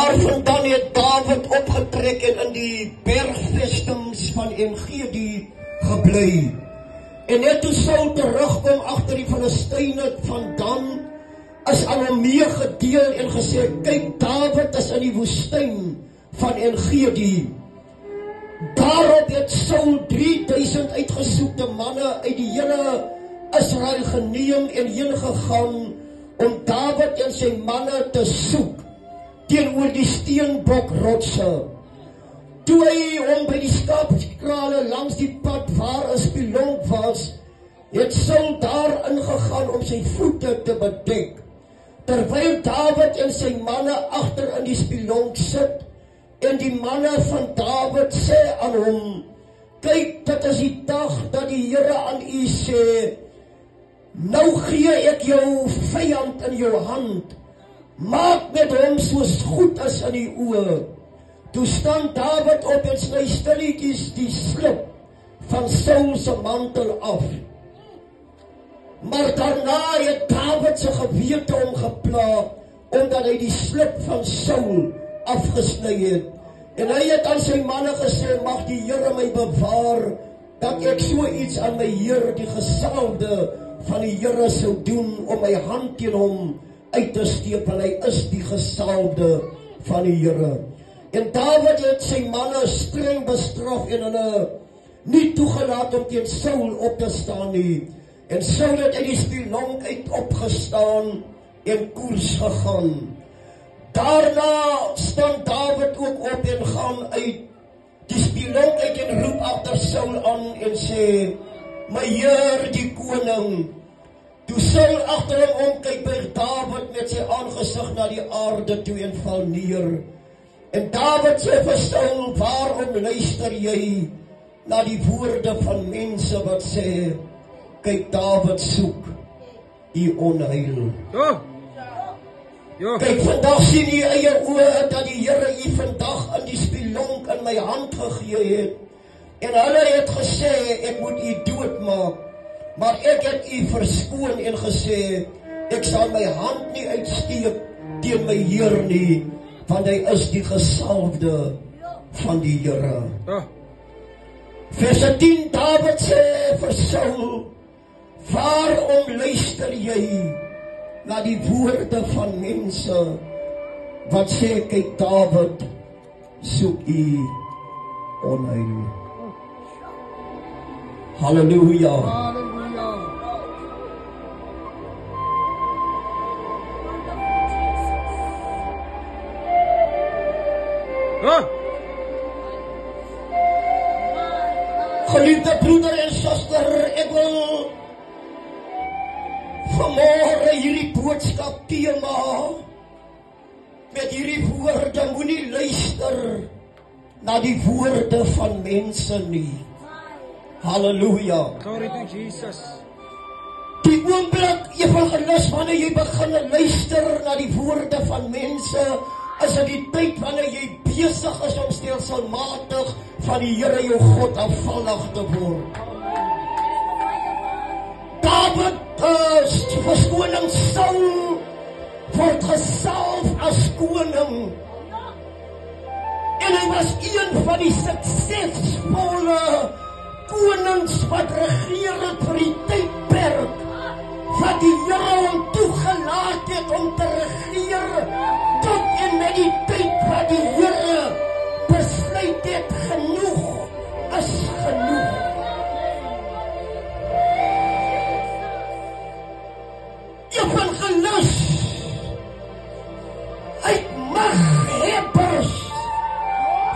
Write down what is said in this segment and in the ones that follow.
Daarvandaan het Dawid opgetrek en in die bergvestings van Engedi gebly. En net toe Saul terugkom agter die Filistyne van Dan, is aan hom meegedeel en gesê, kyk, Dawid is in die woestyn van Engedi. Daarop het Saul 3000 uitgesoekte manne uit die hele Israel geneem en heen gegaan om Dawid en sy manne te soek teenoor die steenbokrotse. Toe hy hom by die skaapskrale langs die pad waar 'n spilonk was, het Saul daar ingegaan om sy voete te bedek. Terwyl Dawid en sy manne agter in die spilonk sit, en die manne van Dawid sê aan hom, kyk, dit is die dag dat die Here aan u sê, nou gee ek jou vyand in jou hand, maak met hom soos goed is in die oë. Toe staan Dawid op en sny stilletjies die slip van Saul se mantel af. Maar daarna het Dawid se gewete hom gepla, omdat hy die slip van Saul afgesny het. En hy het aan sy manne gesê, mag die Here my bewaar, dat ek so iets aan my Heer, die gesalfde van die Here sou doen, om my hand teen hom uit te steek, want hy is die gesalfde van die Here. En Dawid het sy manne streng bestraf en hulle nie toegelaat om teen Saul op te staan nie. En Saul het uit die spilonk uit opgestaan en koers gegaan. Daarna staan Dawid ook op en gaan uit die spilonk uit en roep agter Saul aan en sê, my Heer die koning. Toe Saul agter hom omkyk, buig Dawid met sy aangesig na die aarde toe en val neer. En Dawid sê vir Saul, waarom luister jy na die woorde van mense wat sê, kyk, Dawid soek die onheil. Kyk, vandag sien jy eie oë dat die Here u vandag in die spilonk in my hand gegee het. En hulle het gesê, ek moet u doodmaak. Maar ek het u verskoon en gesê, ek sal my hand nie uitsteek teen my Heer nie, want hy is die gesalfde van die Here. Vers 10, Dawid sê vir Saul, waarom luister jy na die woorde van mense wat sê, kyk, Dawid soek u onheil. Halleluja. Geliefde broeder en suster, ek wil vanmôre hierdie boodskap tema met hierdie woorde, moenie luister na die woorde van mense nie. Halleluja. Glory to Jesus. Die oomblik, evangelis, wanneer jy begin luister na die woorde van mense, is dit die tyd wanneer jy besig is om stelselmatig van die Here jou God afvallig te word. Dawid, verskoning, Saul word gesalf as koning. En hy was een van die suksesvolle konings wat regeer het vir die tydperk wat die Here hom toegelaat het om te regeer, tot en met die tyd wat die Here besluit het, genoeg is genoeg. Evangelis, uit maghebbers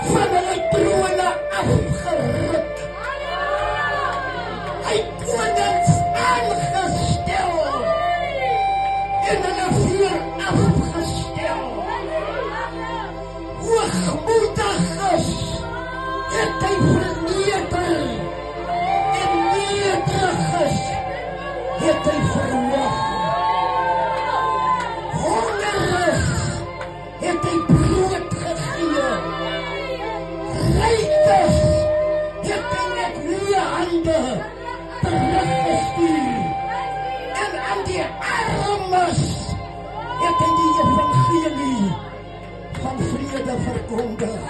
van hulle trone afgeruk, uit konings aangestel en hulle weer afgestel. Hoogmoediges het hy verneder en nederiges het hy verhoog. Hongeres het hy brood gegee. Rykes het hy met leë hande teruggestuur. En aan die armes het hy die evangelie van vrede aangekondig.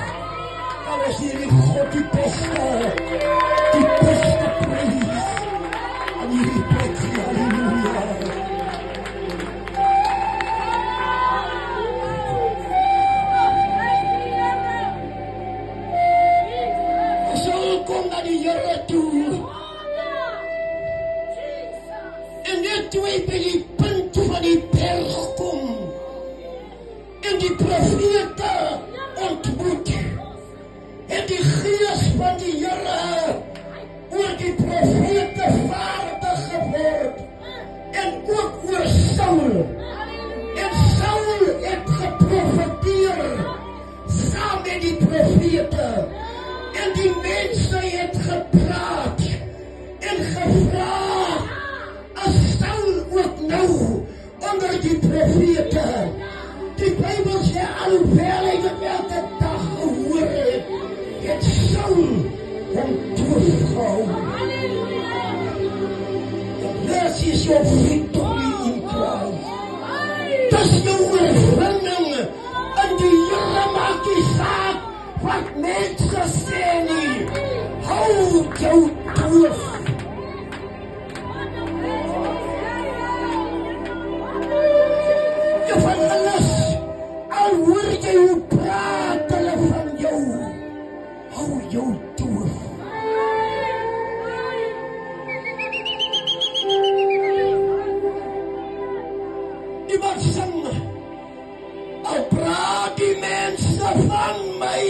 Dan is hierdie God die beste prys aan hierdie plek. Halleluja. Kom na die Here toe. En net toe hy by die punt van die berg kom en die profete ontmoet, en die gees van die Here oor die profete vaardig geword en ook oor Saul. En Saul het geprofeteer saam met die profete. En die mense het gepraat en gevra, as Saul ook nou onder die profete. Die Bybel sê alhoewel hy dit elke dag gehoor het Saul hom toegehou. This is your victory in Christ. Dis jou oorwinning in die Here maak die saak wat mense sê nie. Hou jou doof. Jy van alles, al hoor jy hoe praat hulle van jou, hou jou doof. Die wat sing, al praat die mense van my,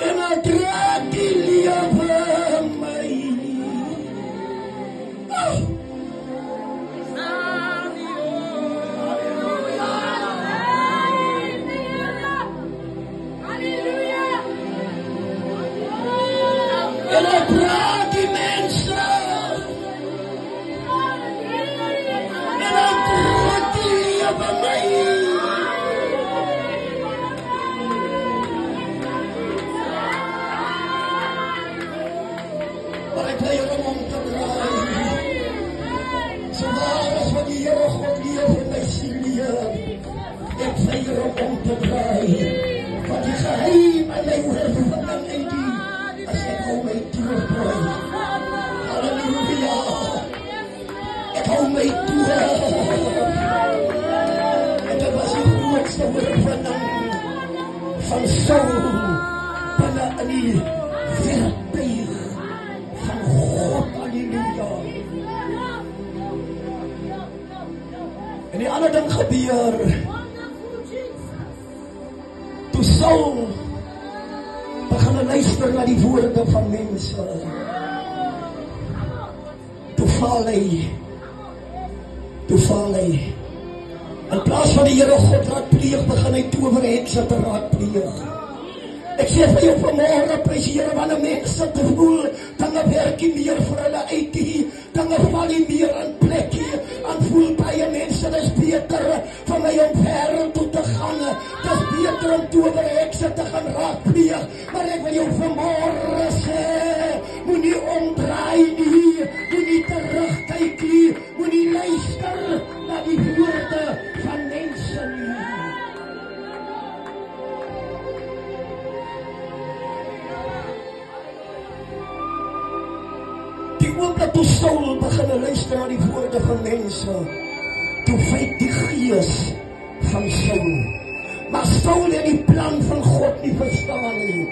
en al draag die lewe my. En al draag die mense, en al draag die lewe my. Maar ek leer om te draai. So waar as wat die Here God leef in my siel leer, ek leer om te draai. Wat die geheim in my oorwinning uit die, as ek hou my doof. Halleluja. Ek hou my doof. En dit was die grootste oorwinning van Saul binne in die werktuig van God. Halleluja. En die ander ding gebeur, toe Saul begin luister na die woorde van mense, toe val hy. In plaas van die Here God raadpleeg, begin hy towerhekse te raadpleeg. Ek sê vir jou vanmorgen, prys Here, wanneer mense te voel, dinge werk nie meer vir hulle uit nie, dinge val nie meer in plek nie, en voel baie mense, dis beter vir my om wêreld toe te gaan, dis beter om towerhekse te gaan raadpleeg, maar ek wil jou vanmorgen sê, moenie omdraai nie, moenie terugkyk nie, moenie luister na die woorde van mense nie. Die oomblik toe Saul begin luister na die woorde van mense, toe vyt die gees van Saul. Maar Saul het die plan van God nie verstaan nie.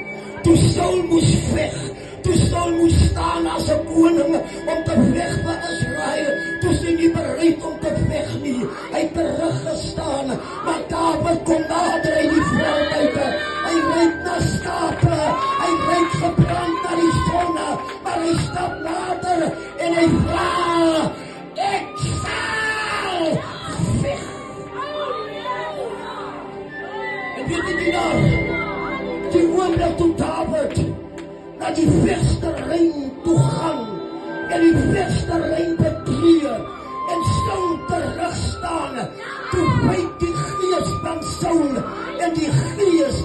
Toe Saul moes veg, toe Saul moes staan as 'n koning om te veg vir Israel, toe sy nie bereid om te veg nie. Hy het teruggestaan, maar Dawid kom nader uit die veld uit. Hy ryk na skape, hy ryk gebrand na die sonne, maar hy stap nader en hy vra, ek sal veg. En weet jy nou, die oomblik toe Dawid na die vegsterrein toe gaan, en die vegsterrein betree, en Saul terugstaan, toe byt die gees van Saul, en die gees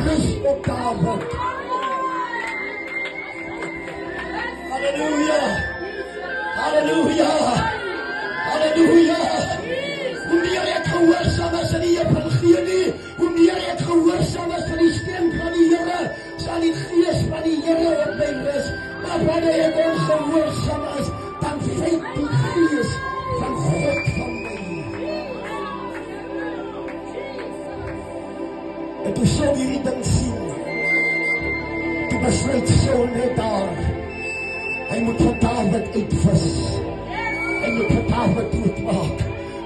rus op Dawid. Halleluja, halleluja, halleluja. Hoe meer ek gehoorsaam is in die evangelie, hoe meer ek gehoorsaam is in die En toe sou hierdie ding sien. Toe besluit Saul net daar. Hy moet vir Dawid uitvis. Hy moet vir Dawid doodmaak.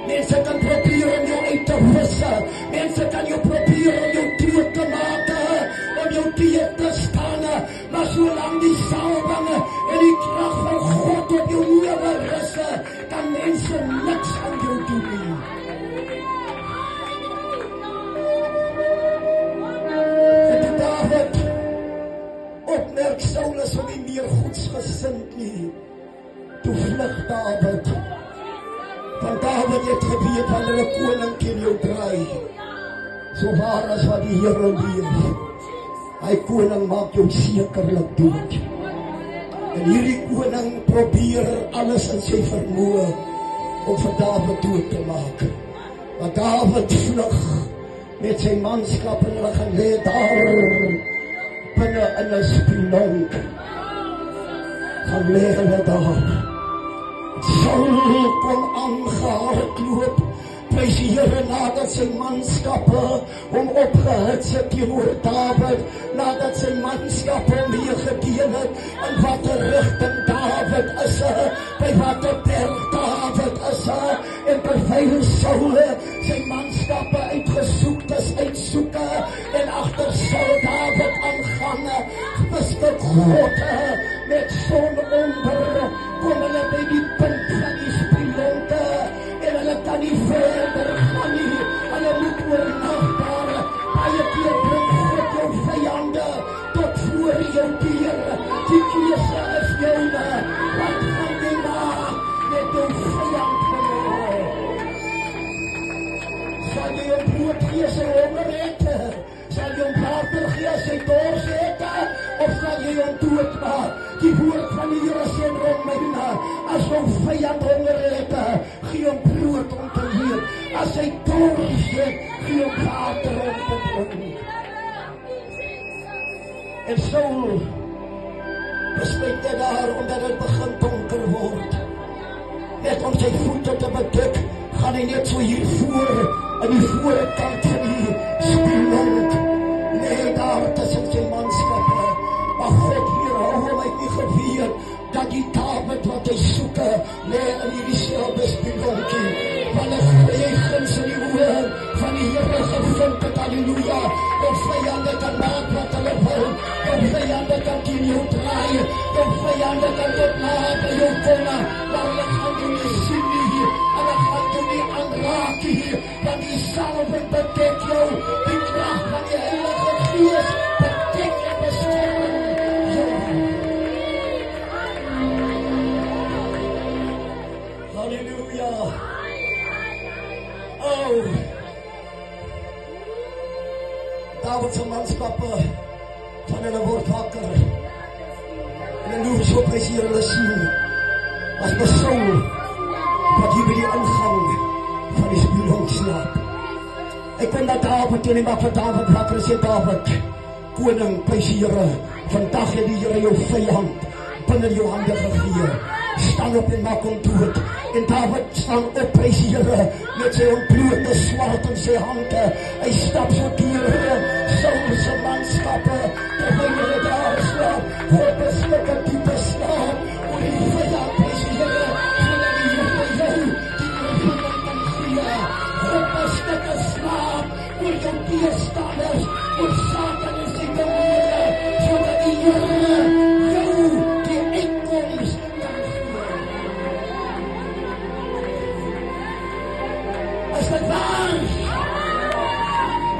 Mense kan probeer om jou uit te visse. Mense kan jou probeer om jou dood te maak. Om jou teer te staan. Maar solang die salwinge en die krag van God op jou lewe rus, kan mense niks aan jou doen nie. En toe Dawid opmerk Saul is om nie meer goedsgesind nie. Toe vlug Dawid. Want Dawid het geweet wanneer 'n koning teen jou draai. So waar as wat die Here leef. Hy koning maak jou sekerlik dood. En hierdie koning probeer alles in sy vermoë om vir Dawid dood te maak. Maar Dawid vlug met sy manskap en hulle gaan lê daar binne in 'n spilonk. Gaan lê hulle daar. Saul kom aangehardloop. Prys die Here nadat sy manskappe hom opgehits het teenoor Dawid, nadat sy manskappe hom meegedeel het in watter rigting Dawid is, by watter berg Dawid is, en terwyl Saul sy manskappe uitsoek en agter Saul Dawid aangaan, beskud God met son onder, kom hulle by die punt van die spilonke, en hulle kan nie verder gaan nie, hulle moet oornag daar, baie keer bring God jou vyande tot voor jou deur, die keuse is joune, wat gaan jy maak met jou vyand verloor? Sal jy jou brood gee sy honger het? Sal jy hom water gee sy dors het? Of sal jy hom doodmaak? Die woord van die Here sê in Romeine, as jou vyand honger het, gee hom brood om te leef. As hy dors het, gee hom water om te drink. En Saul besluit daar, omdat het begin donker word, net om sy voete te bedek, gaan hy net so hier voor, in die voorkant van die spilonk, nee daar tussen sy manskappe, maar God weerhou hom uit die geweer, dat die Dawid wat hy soek, nee in hierdie selfde spilonkie, want hy guns in die oor van die Here gevind het, halleluja, of vyande kan maak wat hulle wil, of vyande kan teen jou draai, of vyande kan tot nader jou kom, maar hulle gaan jou nie sien nie, hulle gaan jou nie aanraak nie, want die salwing bedek jou, die krag van die Heilige Gees bedek en beskerm jou. Halleluja. Oh, Dawid se manskappe van hulle word wakker. En hulle loop so prys hier hulle sien, as Saul wat hier by die ingang van die spilonk slaap. Ek kon dat Dawid toe nie maak vir Dawid wakker, sê Dawid, koning, prys die Here, vandag het die Here jou vyand binne jou hande gegee. Staan op en maak hom dood. En Dawid staan op, prys die Here, met sy ontblote swaard in sy hande. Hy stap so deur Saul se manskappe, terwyl hulle daar slaap. God beskik 'n diepe slaap oor die vyand, prys die Here, sodat die Here vir jou die oorwinning kan gee. God beskik 'n slaap oor jou teestanders, oor Satan en sy demone, sodat die Here jou die uitkoms kan gee. Is dit waar?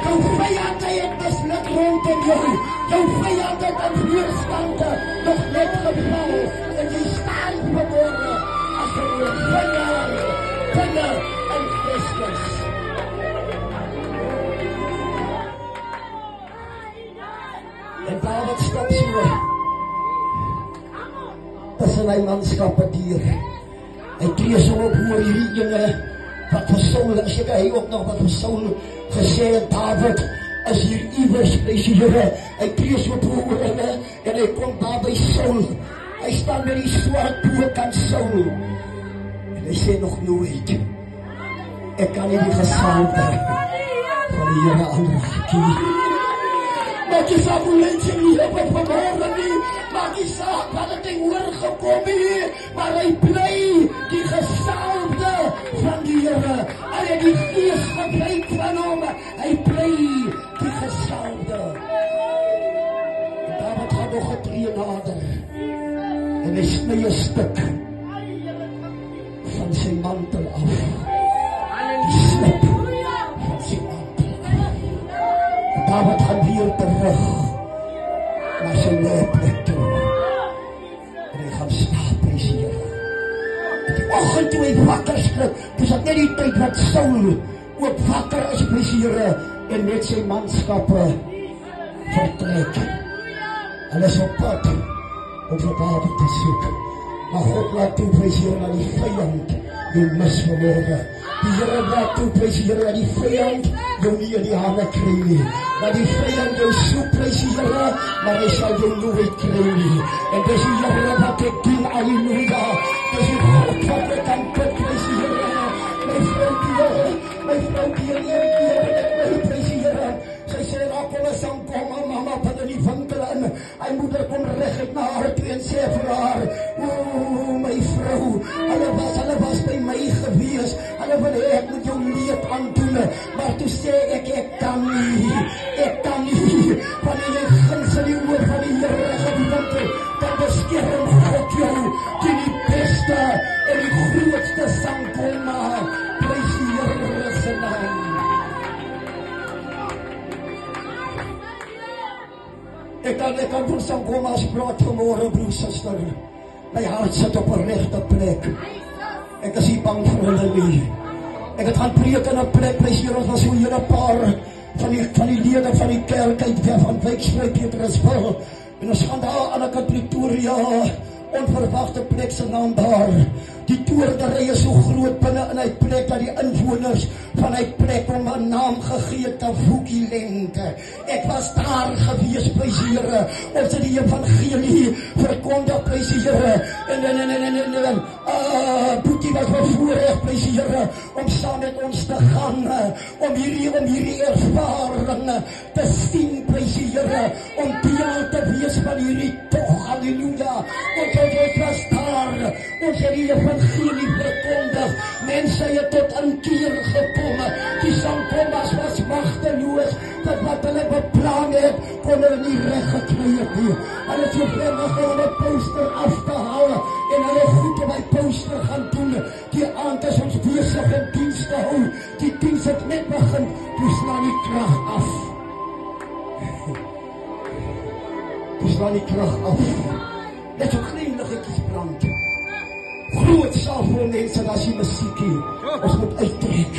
Jou vyande het misluk rondom jou. Jou vyande het in weerstande nog net geval. En jy staan verborge as 'n oorwinnaar binne in Christus. En Dawid stap so tussen hy manskappe deur. Hy tree so op oor hierdie dinge wat vir Saul, seker hy ook nog wat vir Saul gesê het, Dawid is hier iewers, prys die Here. Hy tree so op oor hulle en hy kom daar by Saul. Hy staan met die swaard bokant Saul. En hy sê nog nooit, ek kan nie die gesalfde van die Here aanraak nie. Maak nie saak hoe mens in lewe vanmorgen nie, maak nie saak wat het hy oorgekom nie, maar hy bly die gesalfde van die Here. Hy het die gees gebruik van hom, hy bly die gesalfde. David gaan nog 'n tree nader en hy sny 'n stuk van sy mantel af. Die slip van sy mantel af. David gaan weer terug na sy leerplek toe. En hy gaan slaap, prys die Here. Die oggend toe hy wakker skrik, dis net die tyd wat Saul ook wakker is, prys die Here, en met sy manskappe vertrek. Hulle is op pad om vir David te soek. Maar God laat toe, prys die Here, na die vyand jou mis vanmorgen. Die Here laat toe, prys die Here, na die vyand jou nie in die hande kry nie. Dat die vyand jou soek, prys die Here, maar hy sal jou nooit kry nie. En dis die Here wat ek doen, alleluia. Dis die God wat ek kan bid, prys die Here. My vrou die Here, prys die Here. Sy sê, Rakel is aan kom, mama, wat in die winkel in. Hy moeder kom recht na haar toe en sê vir haar, o, my vrou, hulle was by my gewees, hulle wil hê ek moet jou leed aandoen, maar toe sê ek kan nie, want jy gins in die oor van die Here gewinkel, dan beskerm God jou teen die beste en die grootste sangkoma, prys die Here se naam. Ek kan vir sangkomas praat vanmorgen, broer, suster. My hart sit op 'n regte plek. Ek is nie bang vir hulle nie. Ek het gaan preek in 'n plek, prys die Here, ons was so 'n hele paar van die lede van die kerk uit van Wyksvlei Petrusville. En ons gaan daar aan 'n Pretoria, onverwagte plek se naam daar. Die toerdery is so groot binne in hy plek dat die inwoners van hy plek hom 'n naam gegee het, Woekiland. Ek was daar gewees, prys die Here. Ons het die evangelie verkondig, prys die Here. En Boetie was bevoorreg, prys die Here, om saam met ons te gaan, om hierdie ervaring te sien, prys die Here, om deel te wees van hierdie tog, halleluja. Ons was daar, ons het die evangelie verkondig, mense het tot inkeer gekom, die sangkomas was machteloos, dat wat hulle beplan het, kon hulle nie recht gekry het nie. Hulle het so vreemdig om hulle poster af te haal, en hulle goed op my poster gaan doen. Die aand is ons besig in dienst te hou, die dienst het net begin, toe slaan die krag af. Toe slaan die krag af. Net so klein liggetjies brand. Groot saal mense, as die musiekie. Ons moet uittrek.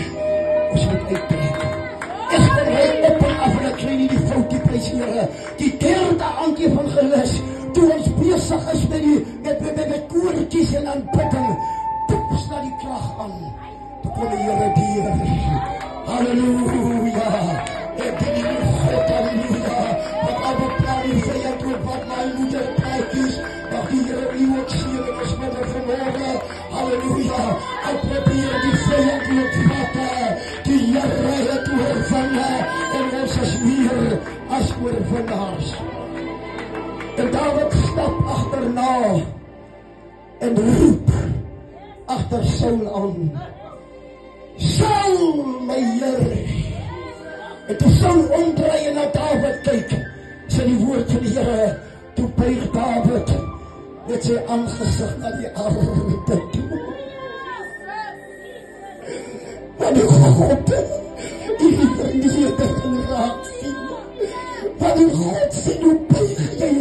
Ek ben hy op en af en ek kry nie die foutjie, prys die Here. Die derde aand evangelis, toe ons besig is met koortjies en aanbidding, toe sla die krag aan. Toe kom die Here dier. Halleluja. Ek ben die God, halleluja. Wat al beplan die vyand ook, wat my moeder praatjies, mag die Here u ook sien en ons met haar vanmorgen, halleluja. Ek probeer die vyand ook vat, die Here het oorwinne, en ons is meer as oorwinnaars. En David stap agterna en roep agter Saul aan. Saul, my Here. En toe Saul omdraai en na David kyk, sê die woord van die Here, toe buig David met sy aangesig na die aarde toe. Want die God, die verlede gaan raak sien. Want die God sê, hoe buig jy